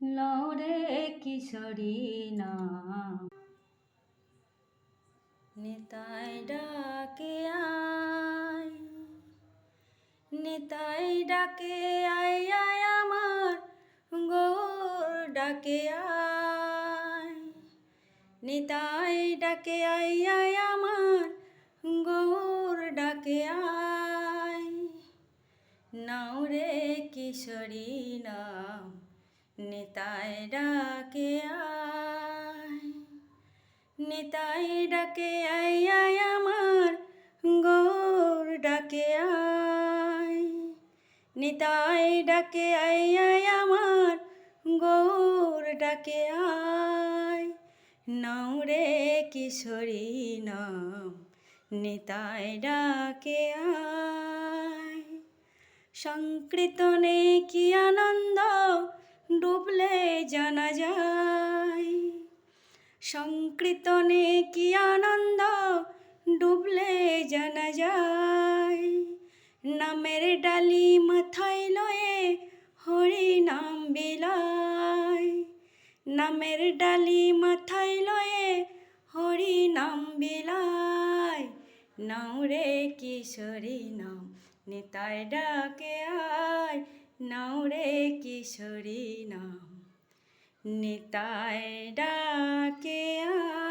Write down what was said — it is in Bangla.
লরে কিশোরী নাম নিতাই ডাকে আয়, নিতাই ডাকে আয় আয় আমার গৌর ডাকে আয়, নিতাই ডাকে আয় আয় আমার গৌর ডাকে আয়। নাও রে কিশোরী নাম নিতাই ডাকে আয়, নিতাই ডাকে আয় আয় আমার গৌর ডাকে আয়, নিতাই ডাকে আয় আয় আমার গৌর ডাকে আয়। নাও রে কিশোরী নাম নিতাই ডাকে আয়। সংকীর্তনে কি আনন্দ ডুবলে জানা যায়, সংকীর্তনে কি আনন্দ ডুবলে জানা যায়। নামের ডালি মাথায় লয়ে হরি নাম বিলায়, নামের ডালি মাথায় লয়ে হরি নাম বিলায়। নাও রে কিশোরী নাম নিতাই ডাকে আয়, নাও রে কিশোরী নাম নিতাই ডাকে আয়।